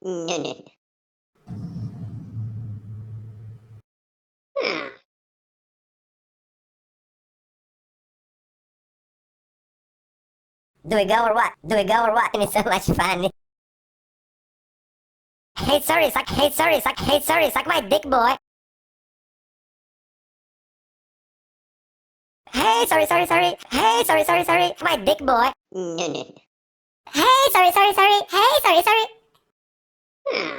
No, no. Hmm. Do we go or what? Do we go or what? It's so much fun. Hey, sorry, suck my dick, boy. Hey, sorry. Hey, sorry, my dick, boy. No, no. Hey, sorry. Hey, sorry. Hmm.